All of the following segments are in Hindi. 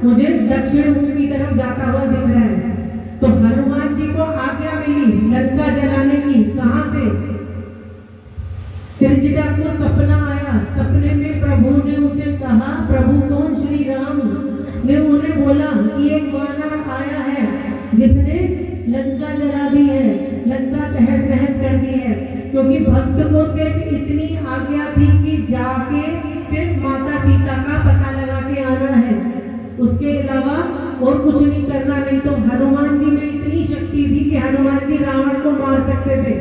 मुझे दक्षिण मुख की तरफ जाता हुआ दिख रहा है। तो हनुमान जी को आज्ञा मिली लंका जलाने की। कहां से? त्रिजटा को सपना आया। सपने में प्रभु ने उसे कहा, प्रभु कौन? श्री राम ने उन्हें बोला कि एक मानव आया है जिसने लंका जला दी है, लंका तहस नहस कर दी है। क्योंकि भक्त को सिर्फ इतनी आज्ञा थी कि जाके सिर्फ माता सीता का पता लगा के आना है, उसके अलावा और कुछ नहीं करना। नहीं तो हनुमान जी में इतनी शक्ति थी कि हनुमान जी रावण को मार सकते थे,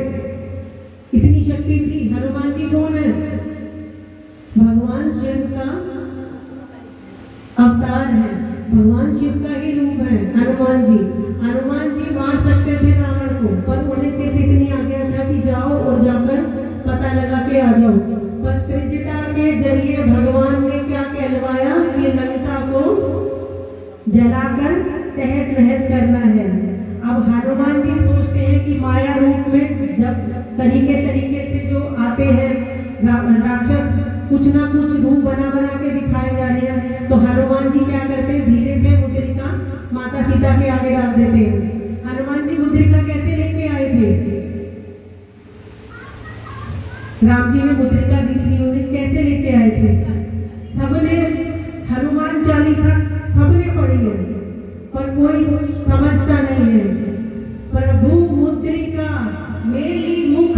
इतनी शक्ति थी। हनुमान जी कौन है? भगवान शिव का अवतार है, भगवान शिव का ही रूप है हनुमान जी। हनुमान जी मार सकते थे रावण को, पर उन्हें सिर्फ इतनी आज्ञा था कि जाओ और जाकर पता लगा के आ जाओ। पर त्रिजटा के जरिए भगवान ने क्या कहलवाया कि लंका को जलाकर तहस नहस करना है। अब हनुमान जी सोचते हैं कि माया रूप में जब तरीके से जो आते हैं राक्षस, कुछ ना कुछ रूप बना के दिखाए जा रहे हैं, तो हनुमान जी क्या करते हैं, धीरे से मुद्रिका माता सीता के आगे डाल देते हैं। हनुमान जी मुद्रिका कैसे लेके आए थे? राम जी ने मुद्रिका दी थी, उन्हें कैसे लेके आए थे? सबने हनुमान चालीसा सबने पढ़ी है, पर कोई समझता नहीं है। प्रभु मुद्रिका मेली मुख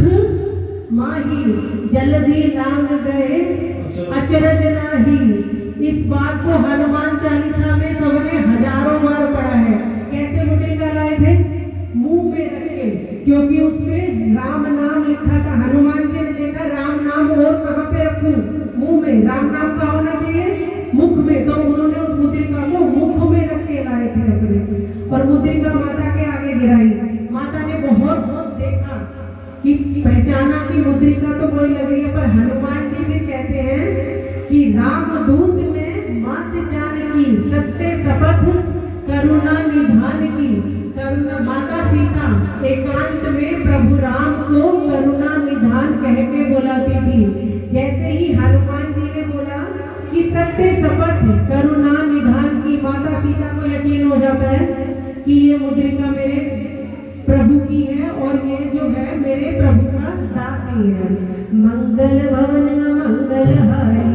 माही, जल्दी लांग गए अचरज नाही। इस बात को हनुमान चालीसा में सबने हजारों बार पढ़ा है। कैसे मुद्रिका लाए थे? मुंह में रख के, क्योंकि उसमें राम नाम लिखा था। हनुमान जी ने देखा राम नाम और कहां पे रखूं? मुंह में। राम नाम का होना चाहिए मुख में, तो उन्होंने उस मुद्रिका को मुख में रख के लाए थे अपने, और मुद्रिका माता के आगे गिराई। माता ने बहुत देखा कि पहचाना कि मुद्रिका तो कोई लग रही है, पर हनुमान जी भी कहते हैं कि रामदूत में मात जानकी, सत्य शपथ करुणा निधान की। करुणा माता सीता एकांत में प्रभु राम को करुणा निधान कह के बुलाती थी। जैसे ही हनुमान जी ने बोला कि सत्य शपथ करुणा निधान की, माता सीता को यकीन हो जाता है कि ये मुद्रिका मेरे प्रभु की है और ये जो है मेरे प्रभु का दासी है। मंगल भवन मंगल हारी,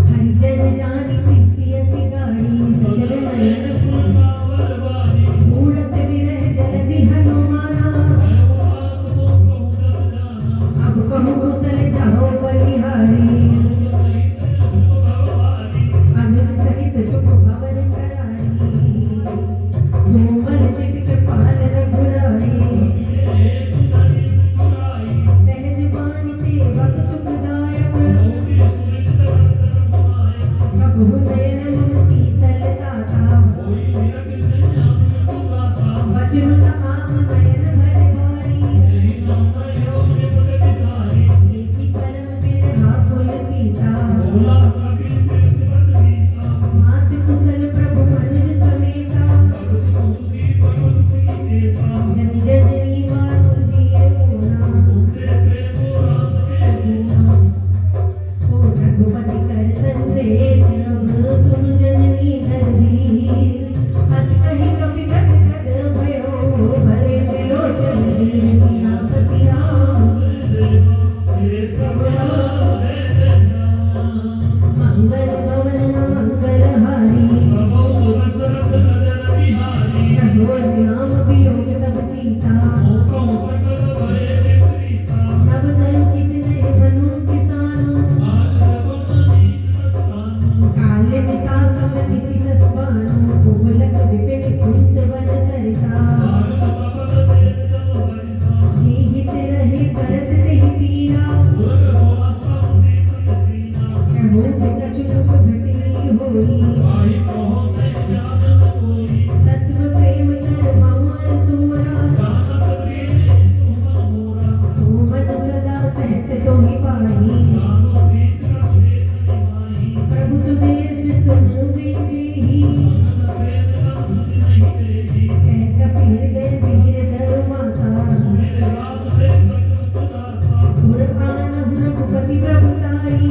हरिजन जानी प्रीति अति गाढ़ी। मूढ़त विरह जल्दी हनुमाना, अब कहूँ कुशल जाओ बलिहारी। अनुज सहित सुख भवन कोमल चित कृपाल रघुराई, सहज बानी सेवक सुखदायक, प्रभु नयन मम शीतल ताता। वचन आम नयन भर भारी, एकी परम बिरहा कुल सीता। मात कुशल प्रभु मनुज समेता, जन जननी मानो जिए होना। ओ रघुपति कर संदेश, अब सुन जननी धरधीर। हस कहि कपि गद गद भयो, भरे बिलोचन वीर। सियापति राम मंगल भवन मंगल हारी, श्याम वियोग सब सीता। नव नर किस नए बनु किसानो, काल निसा सम निसी सस्वानो। कोमलक विपिन कुंत वन सरिता, जीहित रहे करत तेहि पीरा। कहो कछु दुख घटनी होई, तत्व प्रेम कर मऊर तुमरा। सोमन सदा सहत तोहि पाही, प्रभु सुदेश सुन विदेही। कह कपि हृदय वीर धर माता, गुर आनहु रघुपति प्रभुताई।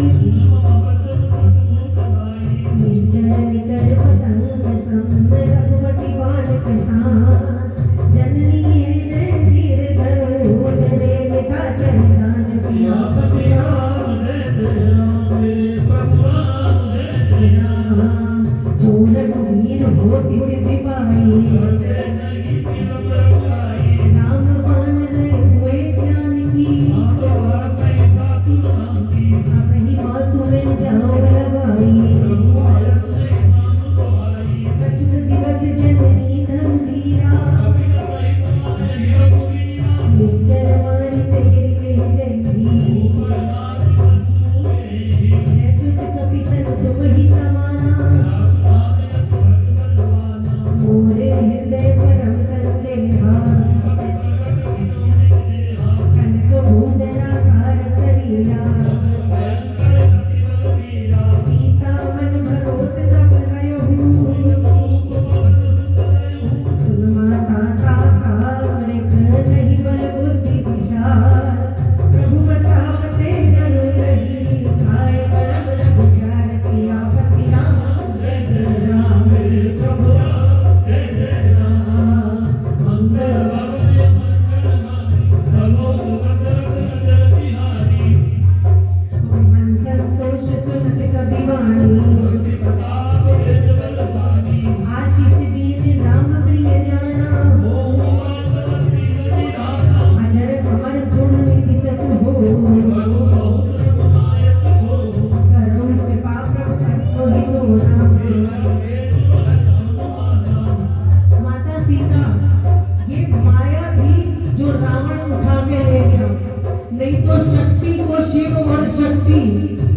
नहीं तो शक्ति को, शिव और शक्ति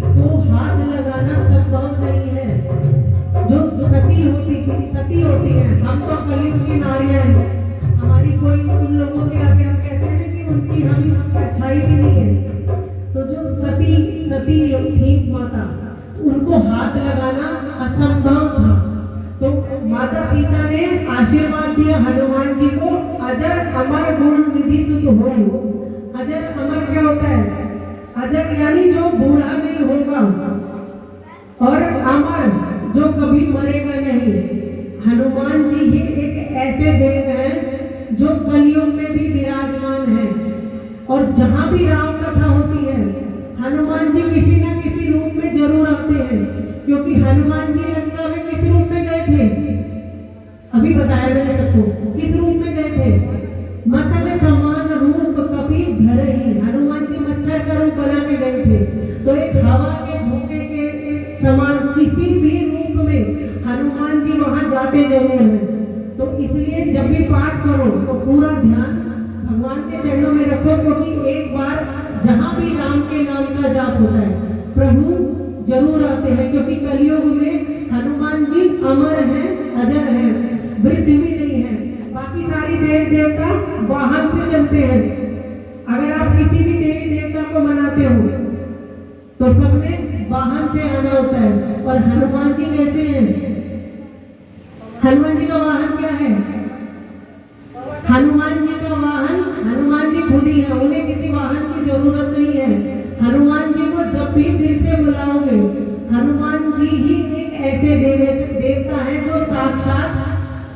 को हाथ लगाना संभव नहीं है। जो सती होती है, हम तो कलयुग की नारियां हैं, हमारी कोई उन लोगों के आगे हम कहते हैं कि उनकी हम अच्छाई भी नहीं है। तो जो सती थी माता, उनको हाथ लगाना असंभव था। तो माता सीता ने आशीर्वाद दिया हनुमान जी को, अजर अमर गुण निधि सुत हो। अजर अमर क्या होता है? अजर यानी जो बूढ़ा नहीं होगा, और अमर जो कभी मरेगा नहीं। हनुमान जी ही एक ऐसे देव हैं जो कलयुग में भी विराजमान है, और जहां भी राम कथा होती है हनुमान जी किसी न किसी रूप में जरूर आते हैं, क्योंकि हनुमान जी लंका में किस रूप में गए थे? अभी बताया मैंने सबको, किस रूप में गए थे? मत्स्य समान रूप कभी धरे ही। हनुमान जी मच्छर का रूप बना के गए थे। तो एक हवा के झोंके के समान किसी भी रूप में हनुमान जी वहां जाते जरूर हैं। तो इसलिए जब भी पाठ करो तो पूरा ध्यान भगवान के चरणों में रखो, क्योंकि एक बार जहां भी राम के नाम का जाप होता है प्रभु जरूर आते हैं, क्योंकि कलयुग में हनुमान जी अमर हैं, अजर हैं, वृद्धि भी नहीं है। बाकी सारी देव देवता वाहन से चलते हैं। अगर आप किसी भी देवी देवता को मनाते हो तो सबने वाहन से आना होता है, और हनुमान जी कैसे हैं? हनुमान जी का वाहन क्या है? हनुमान जी का वाहन हनुमान जी खुद ही है, उन्हें किसी वाहन की जरूरत नहीं है। हनुमान जी को जब भी दिल से बुलाओगे, हनुमान जी ही एक ऐसे देवता है जो साक्षात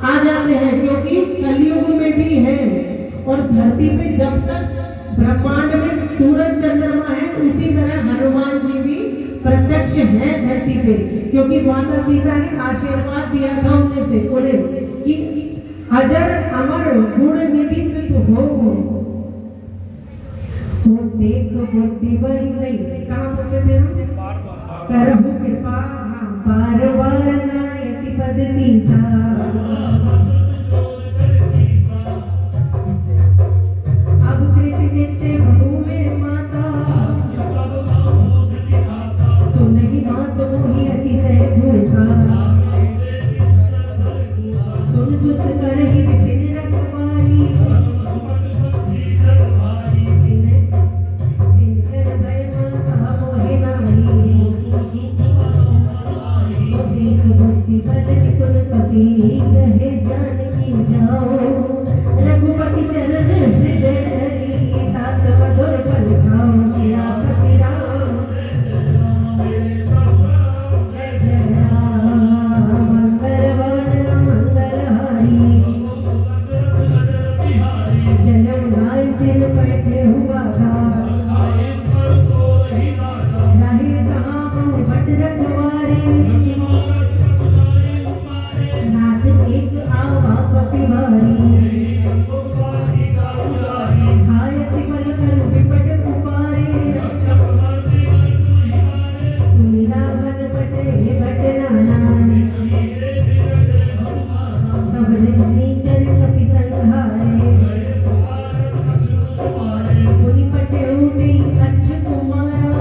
आ जाते हैं, क्योंकि कलयुग में भी है। और धरती पे जब तक ब्रह्मांड में सूरज चंद्रमा है, उसी तरह हनुमान जी भी प्रत्यक्ष है धरती पे, क्योंकि माता सीता ने आशीर्वाद दिया था उन्हें कि अजर अमर गुण निधि सिद्ध हो। देख बुद्धि बल नहीं, कहाँ पहुंचे थे हम? करहु कृपा बार बार नायसी पद सीसा। अब कृतकृत्य बहु में माता, सुनहि मात मोहि अतिशय भूखा। सुन सुत करहि विपिन रखवारी, तिनकर भय माता मोहि नारी। देख बुद्धि बल निपुण कपि, कहे जानकी जाओ। रघुपति चरण हृदय धरि, तात मधुर फल खाओ। सियापति राम जय जय राम। मंगल भवन मंगलहारी, जनम गाय सिर बैठे हुआ था। राही कहाँ बहु भट रखवारे, नाथ एक आवा कपि भारी। खाय सिमल कर विपट उपारे, सुनिला मन पटे भट नाना। सब नीचर कपि संहारे, मुनि पटे उगई अच्छ कुमारा।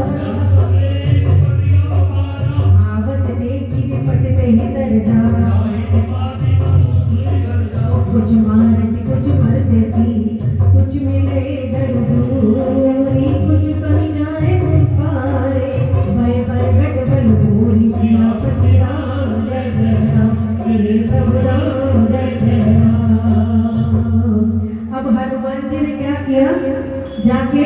आवत देखी विपट तेहि तर जा, कुछ मारसी कुछ मरदेसी, कुछ मिले दर दूरी। कुछ कहीं जाए पुकारे, भय प्रगट बल भूरी। सियापति राम जय जय राम, श्री प्रभु राम जय जय राम। अब हनुमान जी ने क्या किया? जाके